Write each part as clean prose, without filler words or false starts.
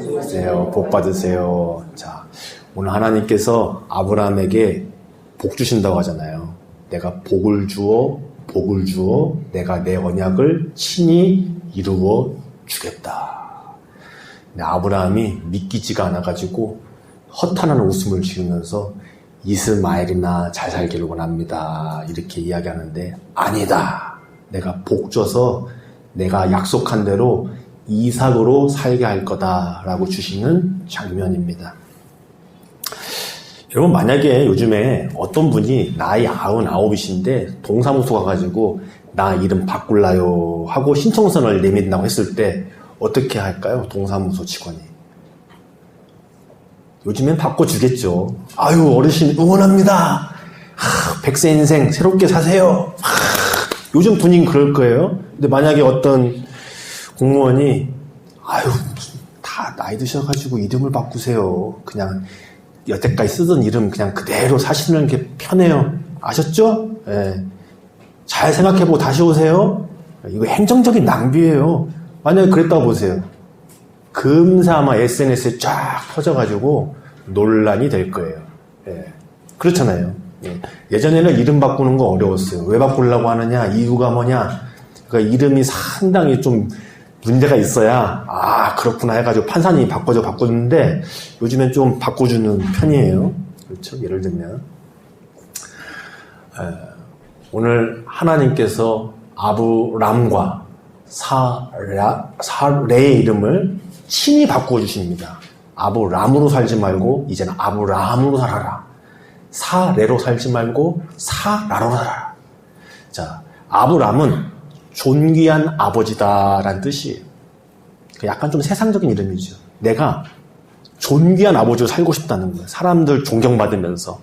받으세요. 복 받으세요. 자, 오늘 하나님께서 아브라함에게 복 주신다고 하잖아요. 내가 복을 주어 내가 내 언약을 친히 이루어 주겠다. 근데 아브라함이 믿기지가 않아가지고 허탄한 웃음을 지으면서 이스마엘이나 잘 살기를 원합니다. 이렇게 이야기하는데 아니다. 내가 복 줘서 내가 약속한 대로 이삭으로 살게 할 거다라고 주시는 장면입니다. 여러분, 만약에 요즘에 어떤 분이 나이 99이신데 동사무소 가가지고 나 이름 바꿀라요 하고 신청서를 내민다고 했을 때 어떻게 할까요? 동사무소 직원이. 요즘엔 바꿔주겠죠. 아유, 어르신 응원합니다. 100세 인생 새롭게 사세요. 요즘 분위기 그럴 거예요. 근데 만약에 어떤 공무원이 아유, 다 나이 드셔가지고 이름을 바꾸세요. 그냥 여태까지 쓰던 이름 그냥 그대로 사시는 게 편해요. 아셨죠? 예. 잘 생각해보고 다시 오세요. 이거 행정적인 낭비예요. 만약에 그랬다고 보세요. 금세 아마 SNS에 쫙 퍼져가지고 논란이 될 거예요. 예. 그렇잖아요. 예. 예전에는 이름 바꾸는 거 어려웠어요. 왜 바꾸려고 하느냐, 이유가 뭐냐. 그러니까 이름이 상당히 좀 문제가 있어야 그렇구나 해가지고 판사님이 바꿔주는데 요즘엔 좀 바꿔주는 편이에요. 그렇죠? 예를 들면 오늘 하나님께서 아브람과 사레의 이름을 친히 바꿔주십니다. 아브람으로 살지 말고 이제는 아브라함으로 살아라. 사레로 살지 말고 사라로 살아라. 자, 아브람은 존귀한 아버지다라는 뜻이에요. 약간 좀 세상적인 이름이죠. 내가 존귀한 아버지로 살고 싶다는 거예요. 사람들 존경받으면서,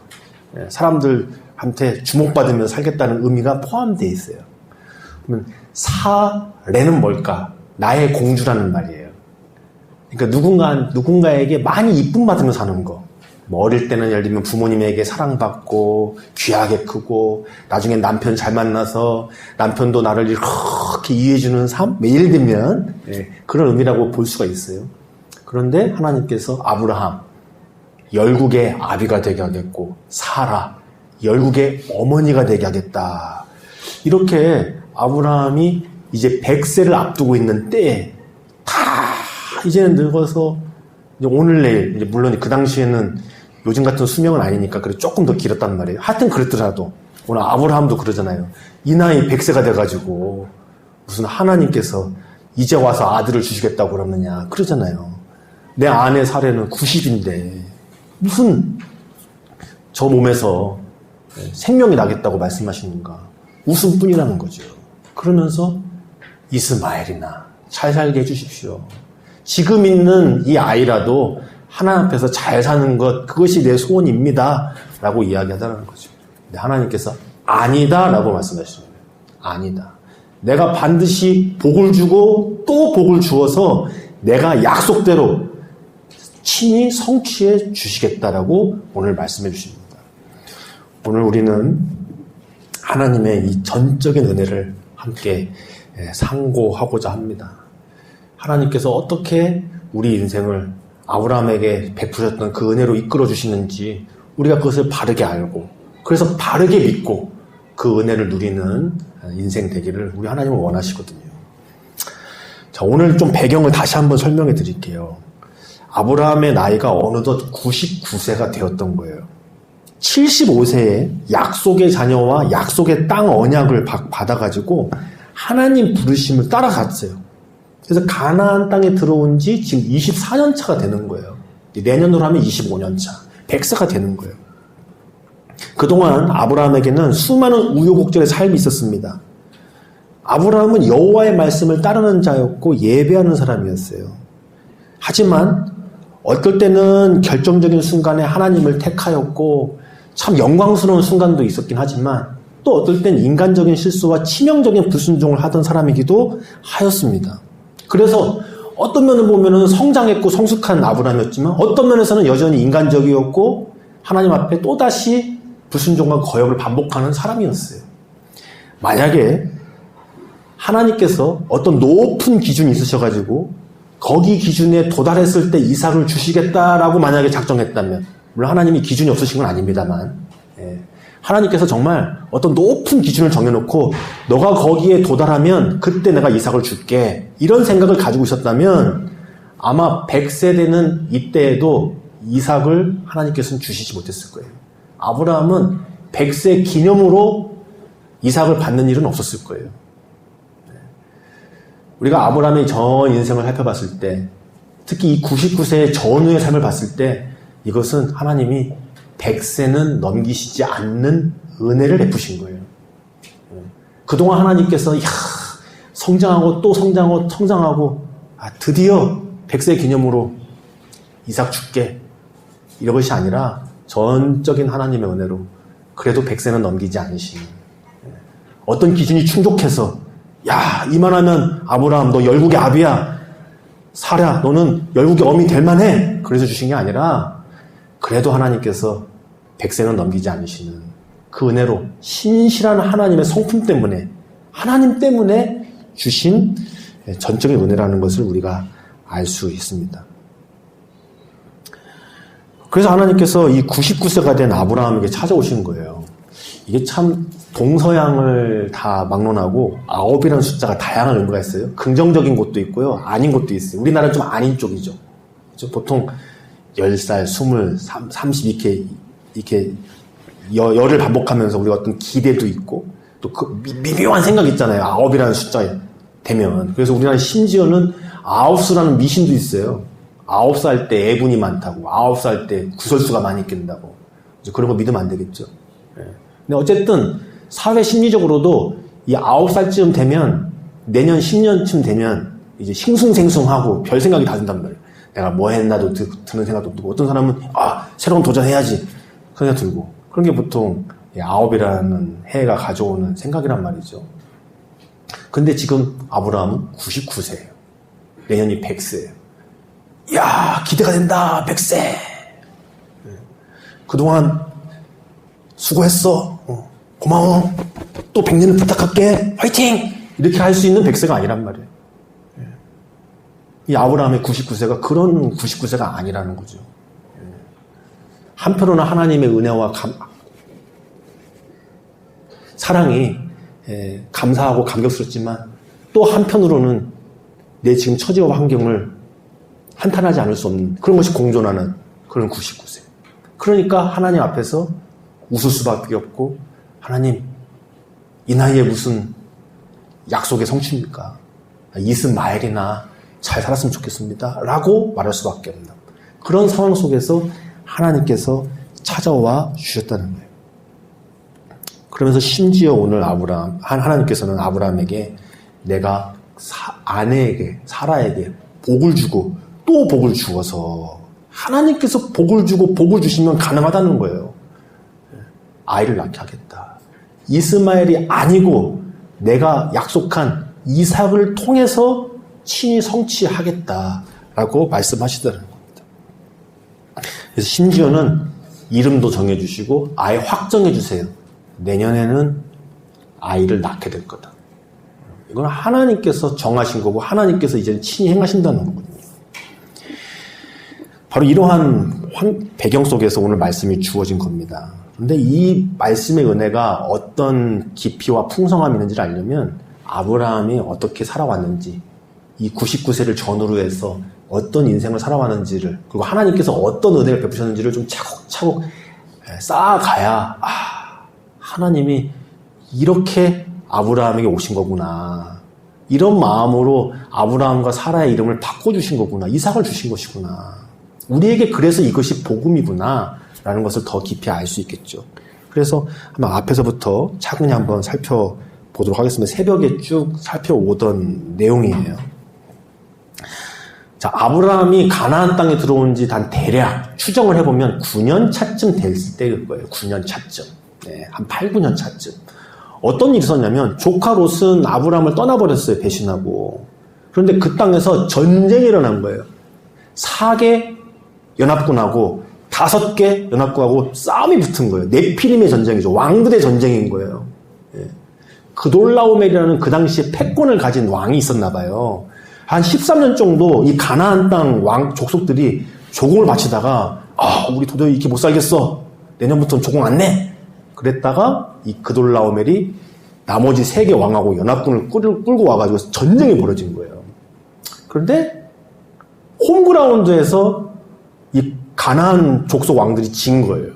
사람들한테 주목받으면서 살겠다는 의미가 포함되어 있어요. 그러면 사례는 뭘까? 나의 공주라는 말이에요. 그러니까 누군가에게 많이 이쁨 받으면서 사는 거. 뭐 어릴 때는 예를 들면 부모님에게 사랑받고 귀하게 크고 나중에 남편 잘 만나서 남편도 나를 이렇게 이해해주는 삶? 예를 들면 그런 의미라고 볼 수가 있어요. 그런데 하나님께서 아브라함 열국의 아비가 되게 하겠고 사라 열국의 어머니가 되게 하겠다. 이렇게 아브라함이 이제 100세를 앞두고 있는 때에 다 이제는 늙어서 이제 오늘 내일 이제 물론 그 당시에는 요즘 같은 수명은 아니니까 그래 조금 더 길었단 말이에요. 하여튼 그렇더라도 오늘 아브라함도 그러잖아요. 이 나이 100세가 돼가지고 무슨 하나님께서 이제 와서 아들을 주시겠다고 그러느냐 그러잖아요. 내 아내 사례는 90인데 무슨 저 몸에서 생명이 나겠다고 말씀하시는가. 웃음뿐이라는 거죠. 그러면서 이스마엘이나 잘 살게 해주십시오. 지금 있는 이 아이라도 하나님 앞에서 잘 사는 것, 그것이 내 소원입니다. 라고 이야기하다는 거죠. 근데 하나님께서 아니다. 라고 말씀하시는 거예요. 아니다. 내가 반드시 복을 주고 또 복을 주어서 내가 약속대로 친히 성취해 주시겠다라고 오늘 말씀해 주십니다. 오늘 우리는 하나님의 이 전적인 은혜를 함께 상고하고자 합니다. 하나님께서 어떻게 우리 인생을 아브라함에게 베푸셨던 그 은혜로 이끌어 주시는지 우리가 그것을 바르게 알고 그래서 바르게 믿고 그 은혜를 누리는 인생 되기를 우리 하나님은 원하시거든요. 자, 오늘 좀 배경을 다시 한번 설명해 드릴게요. 아브라함의 나이가 어느덧 99세가 되었던 거예요. 75세에 약속의 자녀와 약속의 땅 언약을 받아가지고 하나님 부르심을 따라갔어요. 그래서 가나안 땅에 들어온 지 지금 24년 차가 되는 거예요. 내년으로 하면 25년 차. 100세가 되는 거예요. 그동안 아브라함에게는 수많은 우여곡절의 삶이 있었습니다. 아브라함은 여호와의 말씀을 따르는 자였고 예배하는 사람이었어요. 하지만 어떨 때는 결정적인 순간에 하나님을 택하였고 참 영광스러운 순간도 있었긴 하지만 또 어떨 땐 인간적인 실수와 치명적인 불순종을 하던 사람이기도 하였습니다. 그래서 어떤 면을 보면은 성장했고 성숙한 아브라함이었지만 어떤 면에서는 여전히 인간적이었고 하나님 앞에 또다시 불순종과 거역을 반복하는 사람이었어요. 만약에 하나님께서 어떤 높은 기준이 있으셔가지고 거기 기준에 도달했을 때 이삭을 주시겠다라고 만약에 작정했다면, 물론 하나님이 기준이 없으신 건 아닙니다만, 하나님께서 정말 어떤 높은 기준을 정해놓고 너가 거기에 도달하면 그때 내가 이삭을 줄게, 이런 생각을 가지고 있었다면 아마 100세 되는 이때에도 이삭을 하나님께서는 주시지 못했을 거예요. 아브라함은 100세 기념으로 이삭을 받는 일은 없었을 거예요. 우리가 아브라함의 전 인생을 살펴봤을 때, 특히 이 99세의 전후의 삶을 봤을 때, 이것은 하나님이 100세는 넘기시지 않는 은혜를 베푸신 거예요. 그동안 하나님께서 성장하고 또 성장하고 드디어 100세 기념으로 이삭 줄게, 이런 것이 아니라 전적인 하나님의 은혜로 그래도 100세는 넘기지 않으시는, 어떤 기준이 충족해서 이만하면 아브라함 너 열국의 아비야, 사랴 너는 열국의 어미 될 만해, 그래서 주신 게 아니라 그래도 하나님께서 100세는 넘기지 않으시는 그 은혜로, 신실한 하나님의 성품 때문에, 하나님 때문에 주신 전적인 은혜라는 것을 우리가 알 수 있습니다. 그래서 하나님께서 이 99세가 된 아브라함에게 찾아오신 거예요. 이게 참 동서양을 다 막론하고 9이라는 숫자가 다양한 의미가 있어요. 긍정적인 것도 있고요, 아닌 것도 있어요. 우리나라는 좀 아닌 쪽이죠. 보통 10살, 20, 30 이렇게 열을 반복하면서 우리가 어떤 기대도 있고, 또 그 미묘한 생각이 있잖아요. 9이라는 숫자에 되면. 그래서 우리나라 심지어는 9수라는 미신도 있어요. 9살 때 애분이 많다고, 9살 때 구설수가 많이 낀다고. 그런 거 믿으면 안 되겠죠. 근데 어쨌든 사회 심리적으로도 이 9살쯤 되면, 내년 10년쯤 되면 이제 싱숭생숭하고 별 생각이 다 든단 말이에요. 내가 뭐 했나도 드는 생각도 들고, 어떤 사람은 새로운 도전해야지 그런 생각 들고, 그런 게 보통 9이라는 해가 가져오는 생각이란 말이죠. 근데 지금 아브라함은 99세예요. 내년이 100세예요. 기대가 된다, 100세. 그동안 수고했어. 고마워. 또 100년을 부탁할게. 화이팅! 이렇게 할 수 있는 100세가 아니란 말이에요. 이 아브라함의 99세가 그런 99세가 아니라는 거죠. 한편으로는 하나님의 은혜와 사랑이 감사하고 감격스럽지만, 또 한편으로는 내 지금 처지와 환경을 한탄하지 않을 수 없는 그런 것이 공존하는 그런 99세. 그러니까 하나님 앞에서 웃을 수밖에 없고, 하나님, 이 나이에 무슨 약속의 성취입니까? 이스마엘이나 잘 살았으면 좋겠습니다 라고 말할 수밖에 없는 그런 상황 속에서 하나님께서 찾아와 주셨다는 거예요. 그러면서 심지어 오늘 하나님께서는 아브라함에게 내가 아내에게, 사라에게 복을 주고 또 복을 주어서, 하나님께서 복을 주고 복을 주시면 가능하다는 거예요. 아이를 낳게 하겠다. 이스마엘이 아니고 내가 약속한 이삭을 통해서 친히 성취하겠다라고 말씀하시더라는 겁니다. 그래서 심지어는 이름도 정해주시고 아예 확정해주세요. 내년에는 아이를 낳게 될 거다. 이건 하나님께서 정하신 거고, 하나님께서 이제 친히 행하신다는 거거든요. 바로 이러한 배경 속에서 오늘 말씀이 주어진 겁니다. 그런데 이 말씀의 은혜가 어떤 깊이와 풍성함이 있는지를 알려면 아브라함이 어떻게 살아왔는지, 이 99세를 전후로 해서 어떤 인생을 살아왔는지를, 그리고 하나님께서 어떤 은혜를 베푸셨는지를 좀 차곡차곡 쌓아가야, 하나님이 이렇게 아브라함에게 오신 거구나, 이런 마음으로 아브라함과 사라의 이름을 바꿔주신 거구나, 이삭을 주신 것이구나, 우리에게 그래서 이것이 복음이구나 라는 것을 더 깊이 알 수 있겠죠. 그래서 한번 앞에서부터 차근히 한번 살펴보도록 하겠습니다. 새벽에 쭉 살펴오던 내용이에요. 자, 아브라함이 가나안 땅에 들어온 지 단 대략 추정을 해보면 9년 차쯤 됐을 때일 거예요. 9년 차쯤. 한 8, 9년 차쯤. 어떤 일이 있었냐면, 조카 롯은 아브라함을 떠나버렸어요. 배신하고. 그런데 그 땅에서 전쟁이 일어난 거예요. 4개 연합군하고 5개 연합군하고 싸움이 붙은 거예요. 네피림의 전쟁이죠. 왕들의 전쟁인 거예요. 그돌라오멜이라는 그 당시에 패권을 가진 왕이 있었나 봐요. 한 13년 정도 이 가나안 땅 왕 족속들이 조공을 바치다가 우리 도저히 이렇게 못 살겠어. 내년부터는 조공 안 내. 그랬다가 이 그돌라오멜이 나머지 3개 왕하고 연합군을 끌고 와가지고 전쟁이 벌어진 거예요. 그런데 홈그라운드에서 이 가나안 족속 왕들이 진 거예요.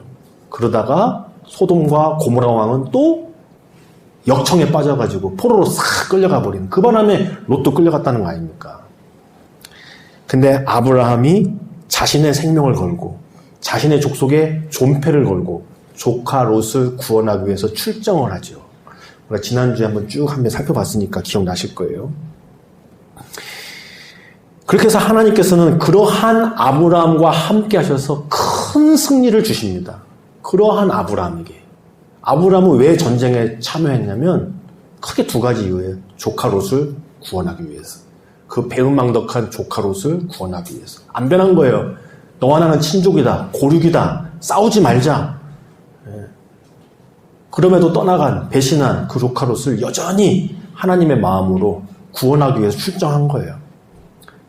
그러다가 소돔과 고모라 왕은 또 역청에 빠져가지고 포로로 싹 끌려가 버리는, 그 바람에 롯도 끌려갔다는 거 아닙니까? 근데 아브라함이 자신의 생명을 걸고 자신의 족속에 존폐를 걸고 조카 롯을 구원하기 위해서 출정을 하죠. 우리가 지난주에 한번 쭉 살펴봤으니까 기억나실 거예요. 그렇게 해서 하나님께서는 그러한 아브라함과 함께 하셔서 큰 승리를 주십니다. 그러한 아브라함에게. 아브라함은 왜 전쟁에 참여했냐면 크게 2가지 이유예요. 조카 롯을 구원하기 위해서. 그 배은망덕한 조카 롯을 구원하기 위해서. 안 변한 거예요. 너와 나는 친족이다. 고륙이다. 싸우지 말자. 그럼에도 떠나간, 배신한 그 조카 롯을 여전히 하나님의 마음으로 구원하기 위해서 출정한 거예요.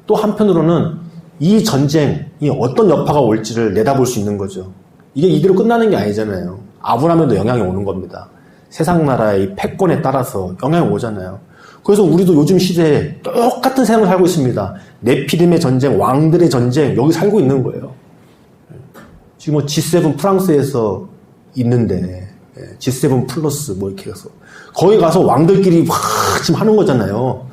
또 한편으로는 이 전쟁이 어떤 여파가 올지를 내다볼 수 있는 거죠. 이게 이대로 끝나는 게 아니잖아요. 아브라함에도 영향이 오는 겁니다. 세상 나라의 패권에 따라서 영향이 오잖아요. 그래서 우리도 요즘 시대에 똑같은 세상을 살고 있습니다. 네피림의 전쟁, 왕들의 전쟁, 여기 살고 있는 거예요. 지금 G7 프랑스에서 있는데, G7 플러스 이렇게 해서 거기 가서 왕들끼리 막 지금 하는 거잖아요.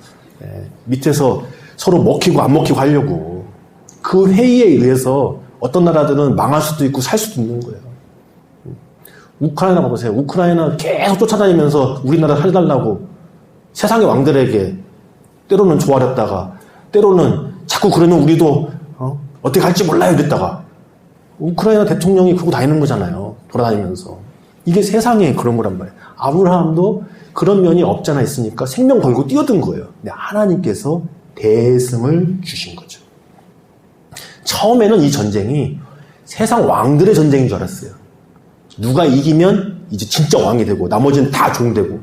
밑에서 서로 먹히고 안 먹히고 하려고. 그 회의에 의해서 어떤 나라들은 망할 수도 있고 살 수도 있는 거예요. 우크라이나 가보세요. 우크라이나 계속 쫓아다니면서 우리나라 살달라고 세상의 왕들에게 때로는 조아렸다가 때로는 자꾸 그러면 우리도 어떻게 할지 몰라요 이랬다가 우크라이나 대통령이 그러고 다니는 거잖아요. 돌아다니면서. 이게 세상에 그런 거란 말이에요. 아브라함도 그런 면이 없잖아 있으니까 생명 걸고 뛰어든 거예요. 근데 하나님께서 대승을 주신 거죠. 처음에는 이 전쟁이 세상 왕들의 전쟁인 줄 알았어요. 누가 이기면 이제 진짜 왕이 되고 나머지는 다 종되고.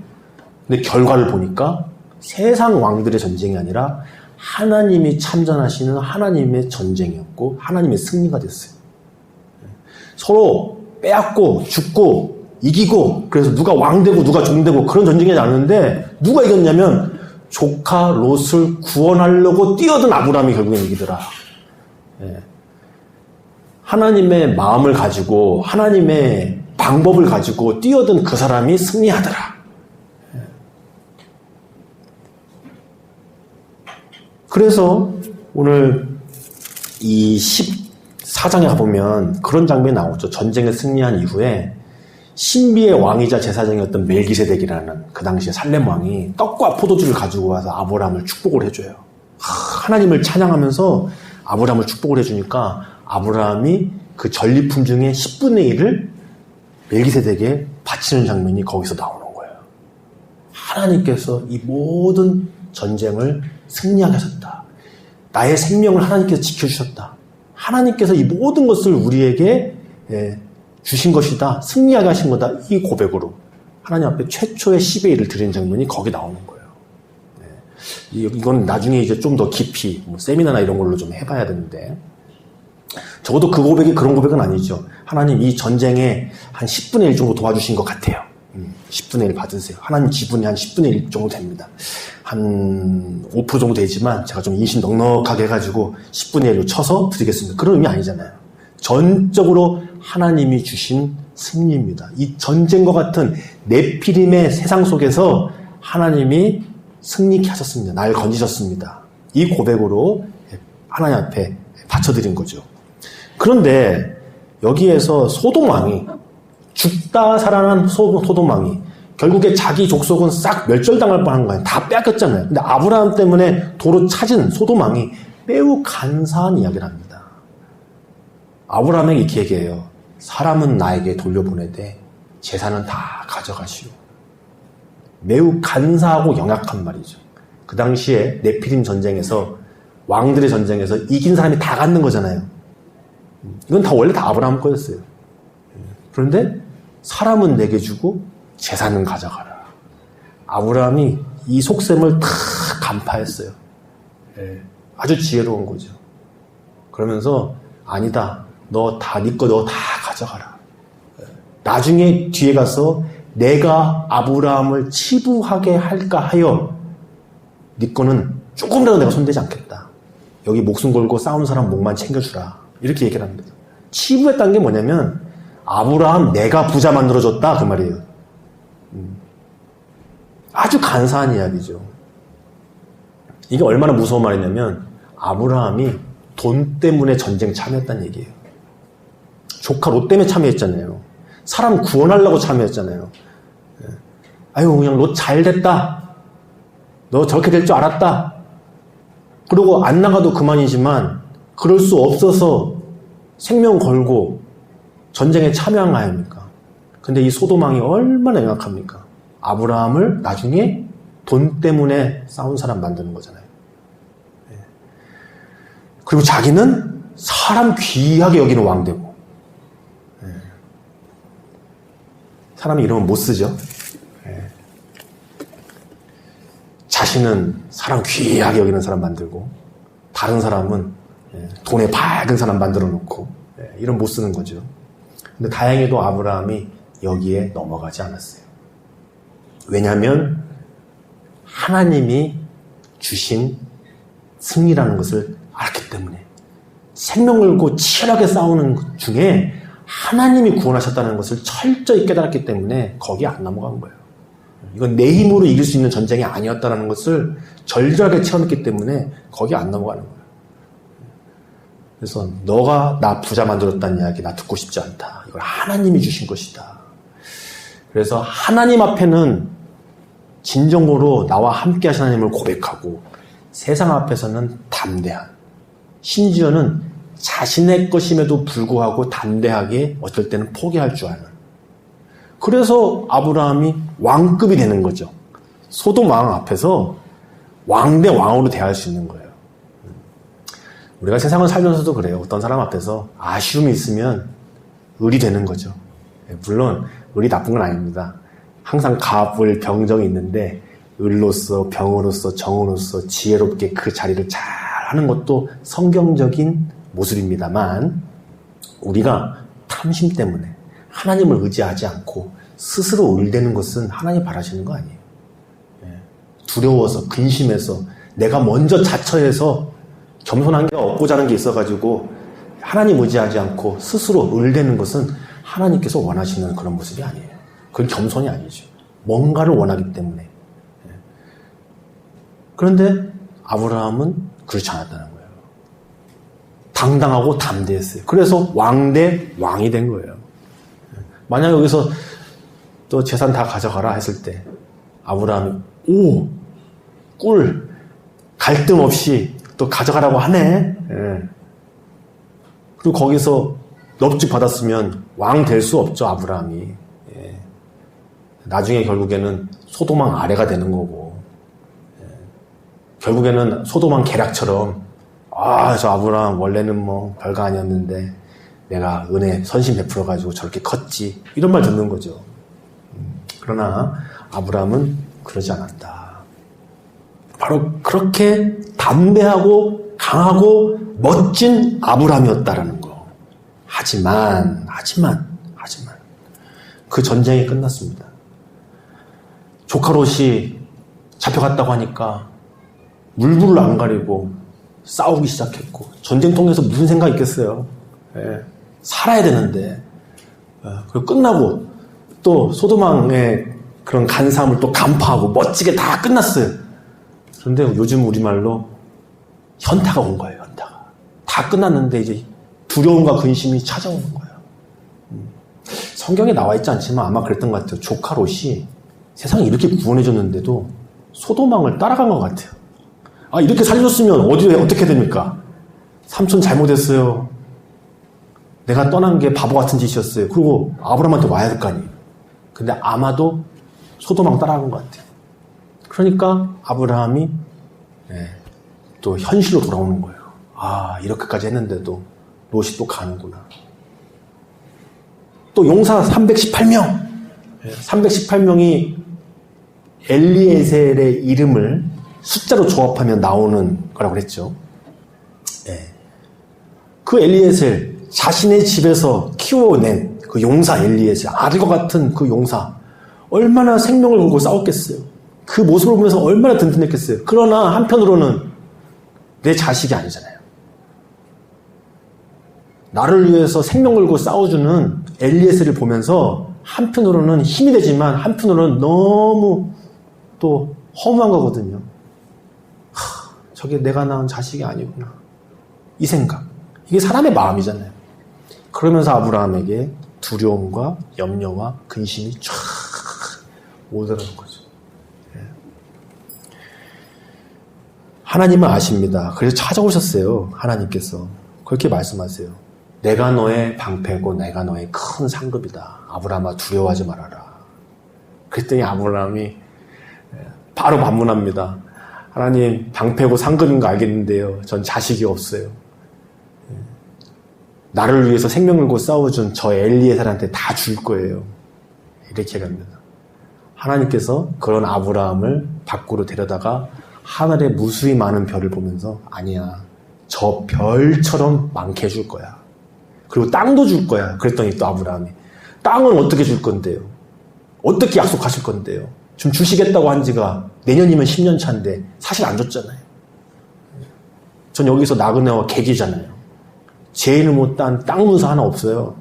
근데 결과를 보니까 세상 왕들의 전쟁이 아니라 하나님이 참전하시는 하나님의 전쟁이었고 하나님의 승리가 됐어요. 서로 빼앗고 죽고 이기고 그래서 누가 왕되고 누가 종되고 그런 전쟁이 아니었는데 누가 이겼냐면 조카 롯을 구원하려고 뛰어든 아브라함이 결국엔 이기더라. 하나님의 마음을 가지고 하나님의 방법을 가지고 뛰어든 그 사람이 승리하더라. 그래서 오늘 이 14장에 가보면 그런 장면이 나오죠. 전쟁에 승리한 이후에 신비의 왕이자 제사장이었던 멜기세덱이라는 그 당시에 살렘 왕이 떡과 포도주를 가지고 와서 아브라함을 축복을 해줘요. 하나님을 찬양하면서 아브라함을 축복을 해주니까 아브라함이 그 전리품 중에 10분의 1을 멜기세덱에 바치는 장면이 거기서 나오는 거예요. 하나님께서 이 모든 전쟁을 승리하게 하셨다. 나의 생명을 하나님께서 지켜주셨다. 하나님께서 이 모든 것을 우리에게 주신 것이다. 승리하게 하신 거다. 이 고백으로 하나님 앞에 최초의 10의 1을 드리는 장면이 거기 나오는 거예요. 이건 나중에 이제 좀 더 깊이 세미나나 이런 걸로 좀 해봐야 되는데 적어도 그 고백이 그런 고백은 아니죠. 하나님 이 전쟁에 한 10분의 1 정도 도와주신 것 같아요. 10분의 1 받으세요. 하나님 지분이 한 10분의 1 정도 됩니다. 한 5% 정도 되지만 제가 좀 인심 넉넉하게 해가지고 10분의 1로 쳐서 드리겠습니다. 그런 의미 아니잖아요. 전적으로 하나님이 주신 승리입니다. 이 전쟁과 같은 네피림의 세상 속에서 하나님이 승리케 하셨습니다. 날 건지셨습니다. 이 고백으로 하나님 앞에 바쳐드린 거죠. 그런데 여기에서 소돔 왕이 죽다 살아난 소돔 왕이 결국에 자기 족속은 싹 멸절당할 뻔한 거예요. 다 뺏겼잖아요. 근데 아브라함 때문에 도로 찾은 소돔 왕이 매우 간사한 이야기를 합니다. 아브라함에게 이렇게 얘기해요. 사람은 나에게 돌려보내되 재산은 다 가져가시오. 매우 간사하고 영약한 말이죠. 그 당시에 네피림 전쟁에서 왕들의 전쟁에서 이긴 사람이 다 갖는 거잖아요. 이건 다 원래 다 아브라함 거였어요. 그런데 사람은 내게 주고 재산은 가져가라. 아브라함이 이 속셈을 다 간파했어요. 아주 지혜로운 거죠. 그러면서 아니다. 너 다 네 거 너 다 가져가라. 나중에 뒤에 가서 내가 아브라함을 치부하게 할까 하여 네 거는 조금이라도 내가 손대지 않겠다. 여기 목숨 걸고 싸우는 사람 목만 챙겨주라. 이렇게 얘기를 합니다. 치부했다는 게 뭐냐면 아브라함 내가 부자 만들어줬다 그 말이에요. 아주 간사한 이야기죠. 이게 얼마나 무서운 말이냐면 아브라함이 돈 때문에 전쟁 참여했다는 얘기예요. 조카 롯 때문에 참여했잖아요. 사람 구원하려고 참여했잖아요. 아유 그냥 롯 잘됐다. 너 저렇게 될 줄 알았다. 그리고 안 나가도 그만이지만 그럴 수 없어서 생명 걸고 전쟁에 참여한 거 아닙니까? 근데 이 소돔왕이 얼마나 영악합니까? 아브라함을 나중에 돈 때문에 싸운 사람 만드는 거잖아요. 그리고 자기는 사람 귀하게 여기는 왕되고 사람이 이러면 못 쓰죠. 자신은 사람 귀하게 여기는 사람 만들고 다른 사람은 돈에 밝은 사람 만들어 놓고 이런 못 쓰는 거죠. 근데 다행히도 아브라함이 여기에 넘어가지 않았어요. 왜냐하면 하나님이 주신 승리라는 것을 알았기 때문에 생명 걸고 치열하게 싸우는 것 중에 하나님이 구원하셨다는 것을 철저히 깨달았기 때문에 거기에 안 넘어간 거예요. 이건 내 힘으로 이길 수 있는 전쟁이 아니었다는 것을 절절하게 체험했기 때문에 거기에 안 넘어가는 거예요. 그래서 너가 나 부자 만들었다는 이야기 나 듣고 싶지 않다. 이걸 하나님이 주신 것이다. 그래서 하나님 앞에는 진정으로 나와 함께 하신 하나님을 고백하고 세상 앞에서는 담대한, 심지어는 자신의 것임에도 불구하고 담대하게 어떨 때는 포기할 줄 아는. 그래서 아브라함이 왕급이 되는 거죠. 소돔 왕 앞에서 왕 대 왕으로 대할 수 있는 거예요. 우리가 세상을 살면서도 그래요. 어떤 사람 앞에서 아쉬움이 있으면 을이 되는 거죠. 물론 을이 나쁜 건 아닙니다. 항상 갑을 병정이 있는데 을로서 병으로서 정으로서 지혜롭게 그 자리를 잘 하는 것도 성경적인 모습입니다만 우리가 탐심 때문에 하나님을 의지하지 않고 스스로 을대는 것은 하나님 바라시는 거 아니에요. 두려워서 근심해서 내가 먼저 자처해서 겸손한 게 없고자 하는 게 있어가지고 하나님 의지하지 않고 스스로 을대는 것은 하나님께서 원하시는 그런 모습이 아니에요. 그건 겸손이 아니죠. 뭔가를 원하기 때문에. 그런데 아브라함은 그렇지 않았다는 거예요. 당당하고 담대했어요. 그래서 왕 대 왕이 된 거예요. 만약 여기서 또 재산 다 가져가라 했을 때 아브라함이 꿀 갈등 없이 또 가져가라고 하네. 그리고 거기서 넙죽 받았으면 왕 될 수 없죠, 아브라함이. 나중에 결국에는 소돔왕 아래가 되는 거고, 결국에는 소돔왕 계략처럼 저 아브라함 원래는 뭐 별거 아니었는데 내가 은혜 선심 베풀어가지고 저렇게 컸지, 이런 말 듣는 거죠. 그러나 아브라함은 그러지 않았다. 바로 그렇게 담대하고 강하고 멋진 아브라함이었다라는 거. 하지만 그 전쟁이 끝났습니다. 조카 롯이 잡혀갔다고 하니까 물불을 안 가리고 싸우기 시작했고, 전쟁통에서 무슨 생각이 있겠어요. 살아야 되는데. 그리고 끝나고 또 소돔왕의 그런 간사함을 또 간파하고 멋지게 다 끝났어요. 그런데 요즘 우리말로 현타가 온 거예요. 현타가. 다 끝났는데 이제 두려움과 근심이 찾아오는 거예요. 성경에 나와 있지 않지만 아마 그랬던 것 같아요. 조카 롯이 세상에 이렇게 구원해줬는데도 소돔왕을 따라간 것 같아요. 이렇게 살려줬으면 어떻게 됩니까? 삼촌 잘못했어요. 내가 떠난 게 바보 같은 짓이었어요. 그리고 아브라함한테 와야 될 거 아니에요. 근데 아마도 소돔왕 따라간 것 같아요. 그러니까 아브라함이 또 현실로 돌아오는 거예요. 이렇게까지 했는데도 롯이 또 가는구나. 또 용사 318명이 엘리에셀의 이름을 숫자로 조합하면 나오는 거라고 그랬죠. 예. 그 엘리에셀, 자신의 집에서 키워낸 그 용사 엘리에셀, 아들과 같은 그 용사, 얼마나 생명을 걸고 싸웠겠어요. 그 모습을 보면서 얼마나 든든했겠어요. 그러나 한편으로는 내 자식이 아니잖아요. 나를 위해서 생명 걸고 싸워주는 엘리에셀을 보면서 한편으로는 힘이 되지만 한편으로는 너무 또 허무한 거거든요. 저게 내가 낳은 자식이 아니구나. 이 생각. 이게 사람의 마음이잖아요. 그러면서 아브라함에게 두려움과 염려와 근심이 쫙 오더라는 거죠. 하나님은 아십니다. 그래서 찾아오셨어요. 하나님께서. 그렇게 말씀하세요. 내가 너의 방패고 내가 너의 큰 상급이다. 아브라함아 두려워하지 말아라. 그랬더니 아브라함이 바로 반문합니다. 하나님 방패고 상급인 거 알겠는데요. 전 자식이 없어요. 나를 위해서 생명 걸고 싸워준 저 엘리에셀한테 다 줄 거예요. 이렇게 갑니다. 하나님께서 그런 아브라함을 밖으로 데려다가 하늘에 무수히 많은 별을 보면서 아니야. 저 별처럼 많게 해줄 거야. 그리고 땅도 줄 거야. 그랬더니 또 아브라함이 땅은 어떻게 줄 건데요? 어떻게 약속하실 건데요? 좀 주시겠다고 한 지가 내년이면 10년 차인데 사실 안 줬잖아요. 전 여기서 나그네와 객이잖아요. 제일 못한 땅 문서 하나 없어요.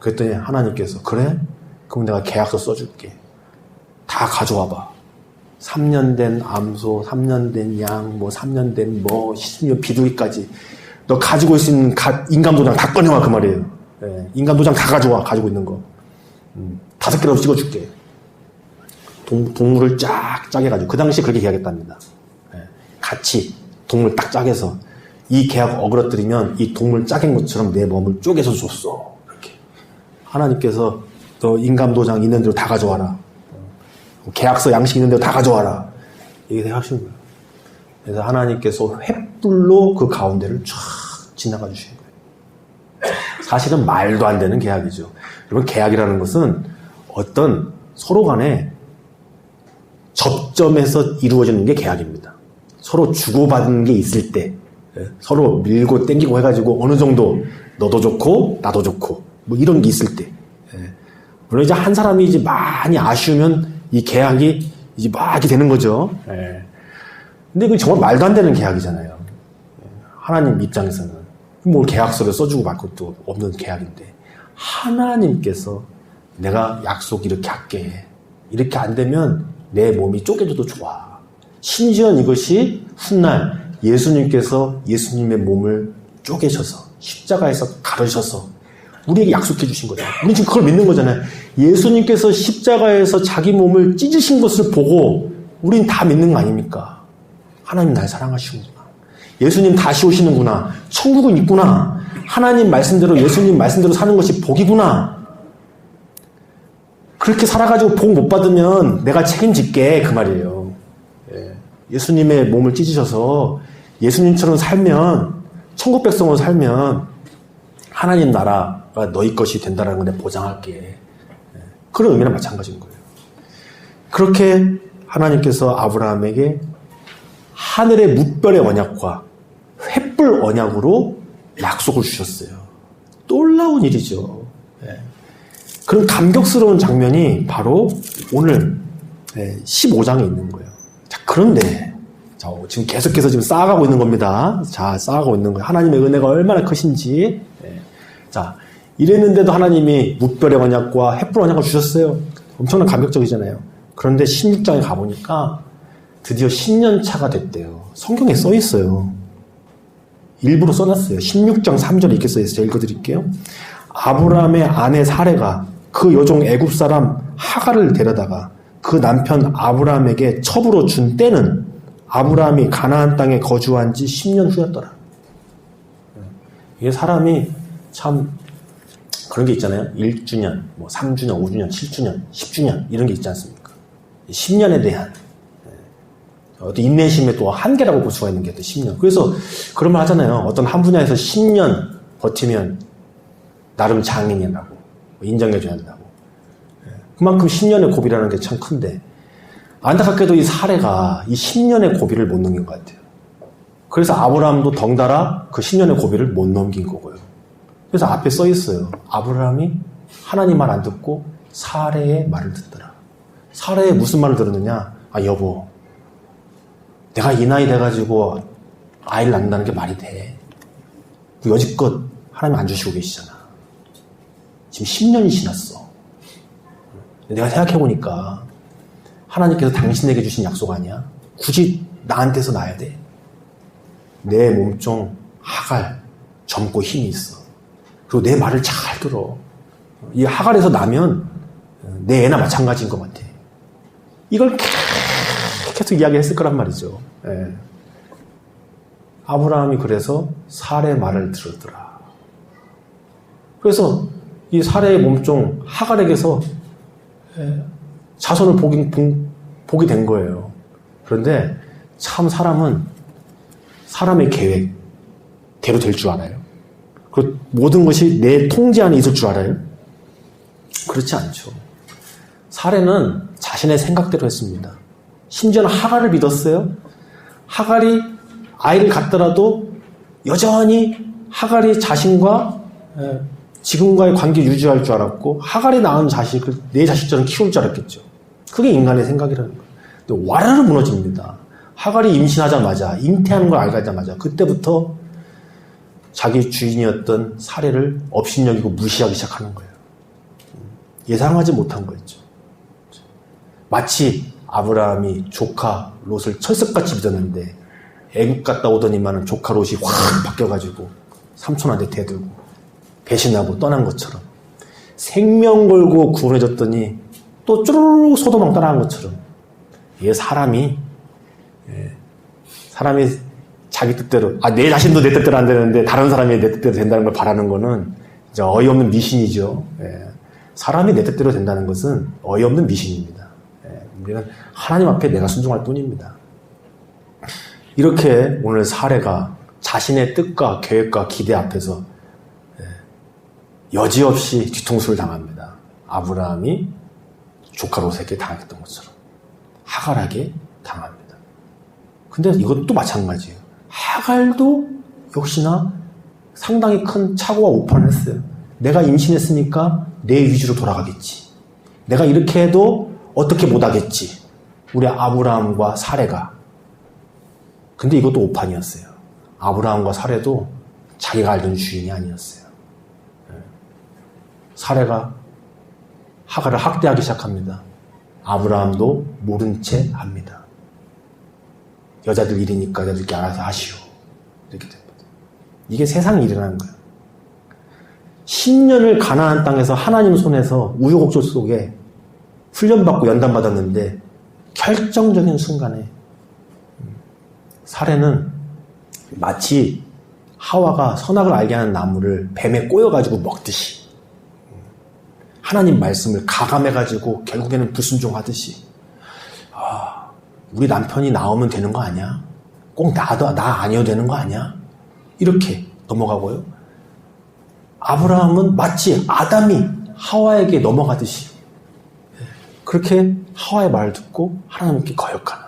그랬더니 하나님께서 그래? 그럼 내가 계약서 써줄게. 다 가져와봐. 3년 된 암소, 3년 된 양, 3년 된 10년 비둘기까지 너 가지고 있는 인감도장 다 꺼내와 그 말이에요. 예, 인감도장 다 가져와. 가지고 있는 거. 5개라도 찍어줄게. 동물을 쫙 짜게가지고 그 당시에 그렇게 계약했답니다. 예, 같이 동물 딱 짜게서 이 계약 어그러뜨리면 이 동물 짜긴 것처럼 내 몸을 쪼개서 줬어. 이렇게 하나님께서 너 인감도장 있는 대로 다 가져와라. 계약서 양식 있는 대로 다 가져와라. 이게 하신 거예요. 그래서 하나님께서 횃불로 그 가운데를 쫙 지나가 주신 거예요. 사실은 말도 안 되는 계약이죠. 여러분 계약이라는 것은 어떤 서로 간에 접점에서 이루어지는 게 계약입니다. 서로 주고받는 게 있을 때 서로 밀고 땡기고 해가지고 어느 정도 너도 좋고 나도 좋고 이런 게 있을 때 물론 이제 한 사람이 이제 많이 아쉬우면 이 계약이 이제 막 이렇게 되는 거죠. 근데 그건 정말 말도 안 되는 계약이잖아요. 하나님 입장에서는 뭘 계약서를 써주고 말 것도 없는 계약인데 하나님께서 내가 약속 이렇게 할게. 이렇게 안 되면 내 몸이 쪼개져도 좋아. 심지어 이것이 훗날 예수님께서 예수님의 몸을 쪼개셔서 십자가에서 가르셔서 우리에게 약속해 주신 거잖아요. 우리 지금 그걸 믿는 거잖아요. 예수님께서 십자가에서 자기 몸을 찢으신 것을 보고 우린 다 믿는 거 아닙니까? 하나님 날 사랑하시는구나. 예수님 다시 오시는구나. 천국은 있구나. 하나님 말씀대로 예수님 말씀대로 사는 것이 복이구나. 그렇게 살아가지고 복 못 받으면 내가 책임질게 그 말이에요. 예수님의 몸을 찢으셔서 예수님처럼 살면 천국 백성으로 살면 하나님 나라가 너희 것이 된다는 걸 내가 보장할게. 그런 의미랑 마찬가지인 거예요. 그렇게 하나님께서 아브라함에게 하늘의 뭇별의 언약과 횃불 언약으로 약속을 주셨어요. 놀라운 일이죠. 그런 감격스러운 장면이 바로 오늘 15장에 있는 거예요. 자, 그런데 자, 지금 계속해서 지금 쌓아가고 있는 겁니다. 자, 쌓아가고 있는 거예요. 하나님의 은혜가 얼마나 크신지. 자, 이랬는데도 하나님이 뭇별의 언약과 횃불 언약을 주셨어요. 엄청난 감격적이잖아요. 그런데 16장에 가보니까 드디어 10년 차가 됐대요. 성경에 써 있어요. 일부러 써놨어요. 16장 3절에 이렇게 써 있어요. 읽어드릴게요. 아브라함의 아내 사레가 그 여종 애굽 사람 하갈을 데려다가 그 남편 아브라함에게 첩으로 준 때는 아브라함이 가나안 땅에 거주한 지 10년 후였더라. 이게 사람이 참 그런 게 있잖아요. 1주년, 3주년, 5주년, 7주년, 10주년 이런 게 있지 않습니까? 10년에 대한 어떤 인내심의 또 한계라고 볼 수가 있는 게 또 10년. 그래서 그런 말 하잖아요. 어떤 한 분야에서 10년 버티면 나름 장인이라고 인정해줘야 한다고. 그만큼 10년의 고비라는 게 참 큰데 안타깝게도 이 사례가 이 10년의 고비를 못 넘긴 것 같아요. 그래서 아브라함도 덩달아 그 10년의 고비를 못 넘긴 거고요. 그래서 앞에 써 있어요. 아브라함이 하나님 말 안 듣고 사례의 말을 듣더라. 사례의 무슨 말을 들었느냐? 아, 여보, 내가 이 나이 돼가지고 아이를 낳는다는 게 말이 돼. 여지껏 하나님 안 주시고 계시잖아. 지금 10년이 지났어. 내가 생각해보니까 하나님께서 당신에게 주신 약속 아니야? 굳이 나한테서 낳아야 돼. 내 몸종 하갈 젊고 힘이 있어. 그리고 내 말을 잘 들어. 이 하갈에서 나면 내 애나 마찬가지인 것 같아. 이걸 계속 이야기했을 거란 말이죠. 예. 아브라함이 그래서 사례의 말을 들었더라. 그래서 이 사례의 몸종 하갈에게서 자손을 보게 된 거예요. 그런데 참 사람은 사람의 계획대로 될 줄 알아요. 그 모든 것이 내 통제 안에 있을 줄 알아요. 그렇지 않죠. 사례는 자신의 생각대로 했습니다. 심지어는 하갈을 믿었어요. 하갈이 아이를 갖더라도 여전히 하갈이 자신과 지금과의 관계 유지할 줄 알았고 하갈이 낳은 자식을 내 자식처럼 키울 줄 알았겠죠. 그게 인간의 생각이라는 거예요. 근데 와르르 무너집니다. 하갈이 임신하자마자 잉태하는 걸 알자마자 그때부터 자기 주인이었던 사례를 업신여기고 무시하기 시작하는 거예요. 예상하지 못한 거였죠. 마치 아브라함이 조카 롯을 철석같이 믿었는데 애국 갔다 오더니만은 조카 롯이 확 바뀌어가지고 삼촌한테 대들고 배신하고 떠난 것처럼 생명 걸고 구원해줬더니 또 쭈르륵 소도망 떠나간 것처럼 이게 사람이 자기 뜻대로 내 자신도 내 뜻대로 안 되는데 다른 사람이 내 뜻대로 된다는 걸 바라는 거는 이제 어이없는 미신이죠. 사람이 내 뜻대로 된다는 것은 어이없는 미신입니다. 우리는 하나님 앞에 내가 순종할 뿐입니다. 이렇게 오늘 사례가 자신의 뜻과 계획과 기대 앞에서 여지없이 뒤통수를 당합니다. 아브라함이 조카 롯에게 당했던 것처럼 하갈에게 당합니다. 근데 이것도 마찬가지예요. 하갈도 역시나 상당히 큰 착오와 오판을 했어요. 내가 임신했으니까 내 위주로 돌아가겠지. 내가 이렇게 해도 어떻게 못하겠지. 우리 아브라함과 사례가. 근데 이것도 오판이었어요. 아브라함과 사례도 자기가 알던 주인이 아니었어요. 사례가 하갈을 학대하기 시작합니다. 아브라함도 모른 채 합니다. 여자들 일이니까 여자들께 알아서 하시오. 이렇게 됩니다. 이게 세상에 일어나는 거예요. 10년을 가나안 땅에서 하나님 손에서 우여곡절 속에 훈련받고 연단받았는데 결정적인 순간에 사례는 마치 하와가 선악을 알게 하는 나무를 뱀에 꼬여가지고 먹듯이 하나님 말씀을 가감해가지고 결국에는 불순종하듯이 우리 남편이 나오면 되는 거 아니야? 꼭 나 아니어도 되는 거 아니야? 이렇게 넘어가고요. 아브라함은 마치 아담이 하와에게 넘어가듯이 그렇게 하와의 말을 듣고 하나님께 거역하는,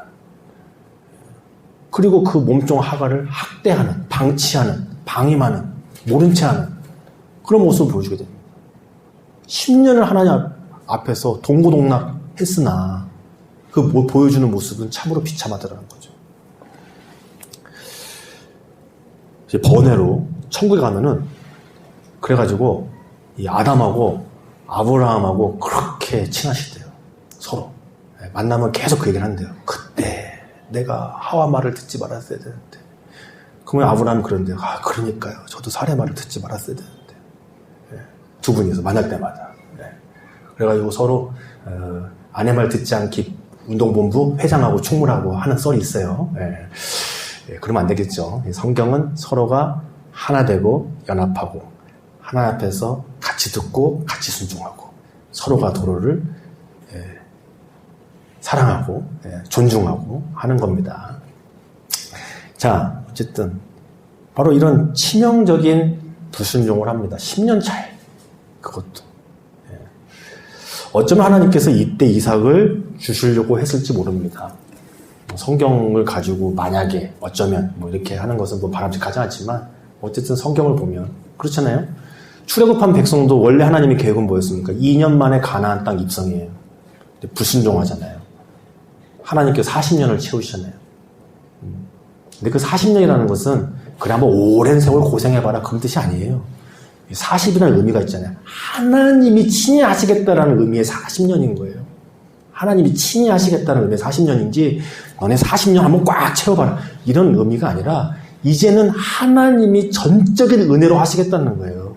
그리고 그 몸종 하갈을 학대하는, 방치하는, 방임하는, 모른 채 하는 그런 모습을 보여주게 됩니다. 10년을 하나님 앞에서 동고동락 했으나 그 보여주는 모습은 참으로 비참하더라는 거죠. 이제 번외로 천국에 가면은 그래가지고 이 아담하고 아브라함하고 그렇게 친하시대요. 서로 만나면 계속 그 얘기를 한대요. 그때 내가 하와 말을 듣지 말았어야 되는데. 그러면 아브라함이 그런데요. 그러니까요. 저도 사례 말을 듣지 말았어야 되는데. 두 분이서 만날 때마다. 그래가지고 서로 아내 말 듣지 않기 운동본부 회장하고 총무라고 하는 썰이 있어요. 그러면 안 되겠죠. 성경은 서로가 하나 되고 연합하고 하나 앞에서 같이 듣고 같이 순종하고 서로가 도로를 사랑하고 존중하고 하는 겁니다. 자, 어쨌든 바로 이런 치명적인 불순종을 합니다. 10년 차에 그것도. 어쩌면 하나님께서 이때 이삭을 주시려고 했을지 모릅니다. 성경을 가지고 만약에 어쩌면 뭐 이렇게 하는 것은 뭐 바람직하지 않지만 어쨌든 성경을 보면 그렇잖아요. 출애굽한 백성도 원래 하나님의 계획은 뭐였습니까? 2년 만에 가나안 땅 입성이에요. 근데 불순종하잖아요. 하나님께서 40년을 채우시잖아요. 근데 그 40년이라는 것은 그래 한번 오랜 세월 고생해봐라 그런 뜻이 아니에요. 40이라는 의미가 있잖아요. 하나님이 친히 하시겠다라는 의미의 40년인 거예요. 하나님이 친히 하시겠다는 의미의 40년인지 너네 40년 한번 꽉 채워봐라 이런 의미가 아니라 이제는 하나님이 전적인 은혜로 하시겠다는 거예요.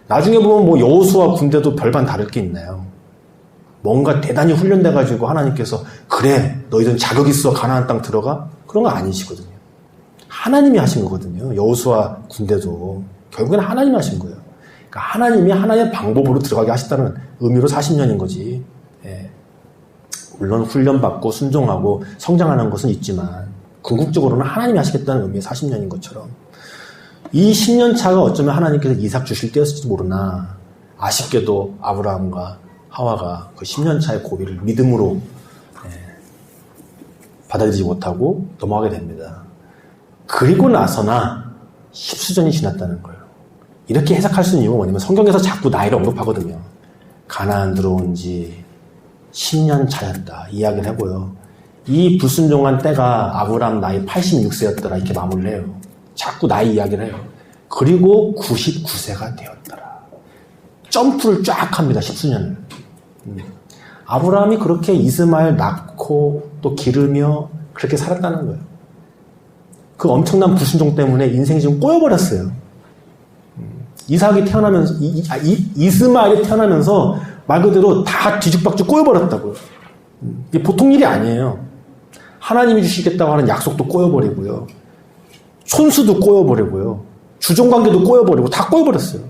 나중에 보면 뭐 여호수아 군대도 별반 다를 게 있나요? 뭔가 대단히 훈련돼가지고 하나님께서 그래 너희들은 자격 있어 가나안 땅 들어가? 그런 거 아니시거든요. 하나님이 하신 거거든요. 여호수아 군대도 결국엔 하나님이 하신 거예요. 그러니까 하나님이 하나의 방법으로 들어가게 하셨다는 의미로 40년인 거지. 예. 물론 훈련받고 순종하고 성장하는 것은 있지만 궁극적으로는 하나님이 하시겠다는 의미의 40년인 것처럼 이 10년 차가 어쩌면 하나님께서 이삭 주실 때였을지도 모르나 아쉽게도 아브라함과 하와가 그 10년 차의 고비를 믿음으로 받아들이지 못하고 넘어가게 됩니다. 그리고 나서나 십수년이 지났다는 거예요. 이렇게 해석할 수 있는 이유가 뭐냐면 성경에서 자꾸 나이를 언급하거든요. 가나안 들어온 지 10년 차였다 이야기를 하고요. 이 불순종한 때가 아브라함 나이 86세였더라 이렇게 마무리를 해요. 자꾸 나이 이야기를 해요. 그리고 99세가 되었더라. 점프를 쫙 합니다. 십수년을. 아브라함이 그렇게 이스마엘 낳고 또 기르며 그렇게 살았다는 거예요. 그 엄청난 불순종 때문에 인생이 지금 꼬여버렸어요. 이삭이 태어나면서 이스마엘이 태어나면서 말 그대로 다 뒤죽박죽 꼬여버렸다고요. 이게 보통 일이 아니에요. 하나님이 주시겠다고 하는 약속도 꼬여버리고요. 손수도 꼬여버리고요. 주종관계도 꼬여버리고 다 꼬여버렸어요.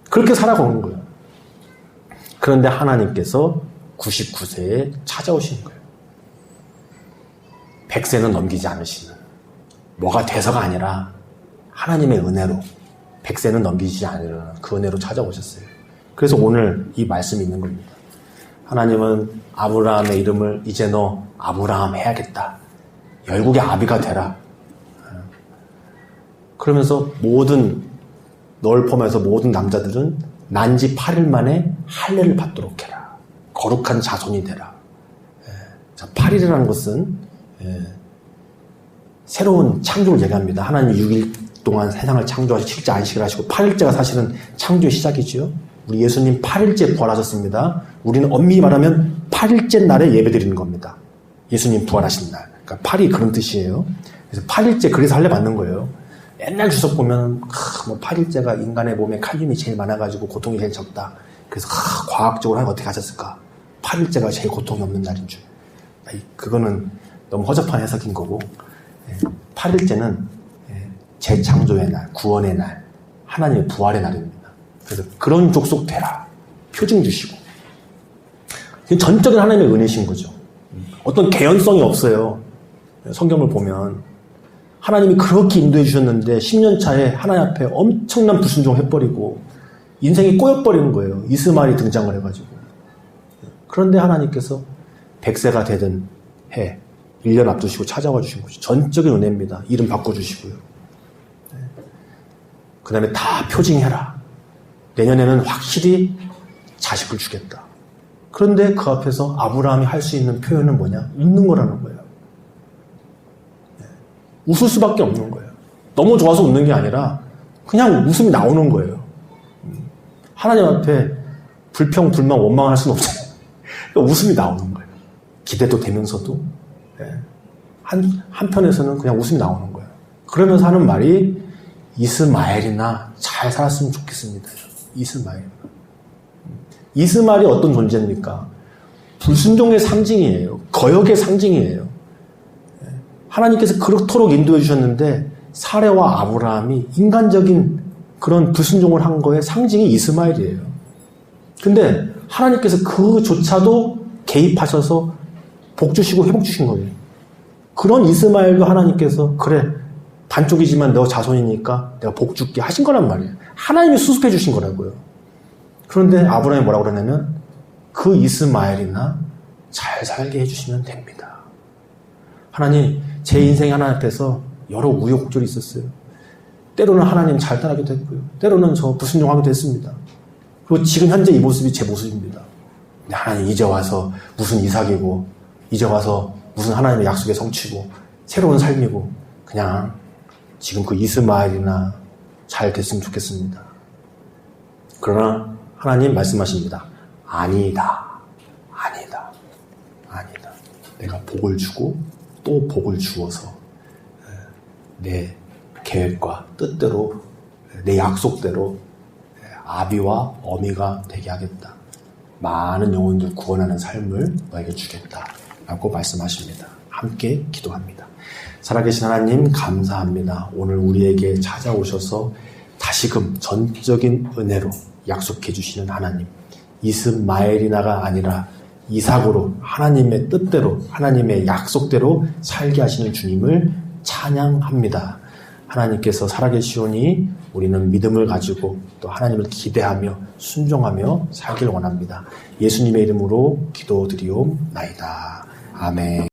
그렇게 살아가는 거예요. 그런데 하나님께서 99세에 찾아오시는 거예요. 100세는 넘기지 않으시는 뭐가 돼서가 아니라 하나님의 은혜로 100세는 넘기지 않으려는 그 은혜로 찾아오셨어요. 그래서 오늘 이 말씀이 있는 겁니다. 하나님은 아브라함의 이름을 이제 너 아브라함 해야겠다. 열국의 아비가 되라. 그러면서 모든 널 포함해서 모든 남자들은 난지 8일 만에 할례를 받도록 해라. 거룩한 자손이 되라. 자, 8일이라는 것은 새로운 창조를 얘기합니다. 하나님이 6일 동안 세상을 창조하시고 7째 안식을 하시고 8일째가 사실은 창조의 시작이죠. 우리 예수님 8일째 부활하셨습니다. 우리는 엄밀히 말하면 8일째 날에 예배드리는 겁니다. 예수님 부활하신 날. 그러니까 8이 그런 뜻이에요. 그래서 8일째 그래서 할례 받는 거예요. 옛날 주석 보면 뭐 8일째가 인간의 몸에 칼륨이 제일 많아가지고 고통이 제일 적다. 그래서 과학적으로 하면 어떻게 하셨을까? 8일째가 제일 고통이 없는 날인 줄. 그거는 너무 허접한 해석인 거고 8일째는 재창조의 날, 구원의 날, 하나님의 부활의 날입니다. 그래서 그런 족속 되라. 표징 주시고. 전적인 하나님의 은혜신 거죠. 어떤 개연성이 없어요. 성경을 보면 하나님이 그렇게 인도해 주셨는데 10년 차에 하나님 앞에 엄청난 불순종을 해버리고 인생이 꼬여버리는 거예요. 이스마엘이 등장을 해가지고. 그런데 하나님께서 100세가 되든 해 1년 앞두시고 찾아와 주신 거죠. 전적인 은혜입니다. 이름 바꿔주시고요. 그 다음에 다 표징해라. 내년에는 확실히 자식을 주겠다. 그런데 그 앞에서 아브라함이 할 수 있는 표현은 뭐냐? 웃는 거라는 거예요. 웃을 수밖에 없는 거예요. 너무 좋아서 웃는 게 아니라 그냥 웃음이 나오는 거예요. 하나님 앞에 불평, 불만, 원망할 수는 없잖아요. 그러니까 웃음이 나오는 거예요. 기대도 되면서도 한편에서는 그냥 웃음이 나오는 거예요. 그러면서 하는 말이 이스마엘이나 잘 살았으면 좋겠습니다. 이스마엘이 어떤 존재입니까? 불순종의 상징이에요. 거역의 상징이에요. 하나님께서 그렇도록 인도해 주셨는데 사레와 아브라함이 인간적인 그런 불순종을 한 거의 상징이 이스마엘이에요. 근데 하나님께서 그조차도 개입하셔서 복 주시고 회복 주신 거예요. 그런 이스마엘도 하나님께서 그래 반쪽이지만 너 자손이니까 내가 복 줄게 하신 거란 말이에요. 하나님이 수습해 주신 거라고요. 그런데 아브라함이 뭐라고 그러냐면 그 이스마엘이나 잘 살게 해주시면 됩니다. 하나님, 제 인생 하나 앞에서 여러 우여곡절이 있었어요. 때로는 하나님 잘 따라하게 됐고요. 때로는 저 불순종하게 됐습니다. 그리고 지금 현재 이 모습이 제 모습입니다. 근데 하나님 이제 와서 무슨 이삭이고 이제 와서 무슨 하나님의 약속의 성취고 새로운 삶이고 그냥 지금 그 이스마엘이나 잘 됐으면 좋겠습니다. 그러나 하나님 말씀하십니다. 아니다. 내가 복을 주고 또 복을 주어서 내 계획과 뜻대로 내 약속대로 아비와 어미가 되게 하겠다. 많은 영혼들 구원하는 삶을 너에게 주겠다. 라고 말씀하십니다. 함께 기도합니다. 살아계신 하나님 감사합니다. 오늘 우리에게 찾아오셔서 다시금 전적인 은혜로 약속해 주시는 하나님. 이스마엘이나가 아니라 이삭으로 하나님의 뜻대로 하나님의 약속대로 살게 하시는 주님을 찬양합니다. 하나님께서 살아계시오니 우리는 믿음을 가지고 또 하나님을 기대하며 순종하며 살길 원합니다. 예수님의 이름으로 기도드리옵나이다. 아멘.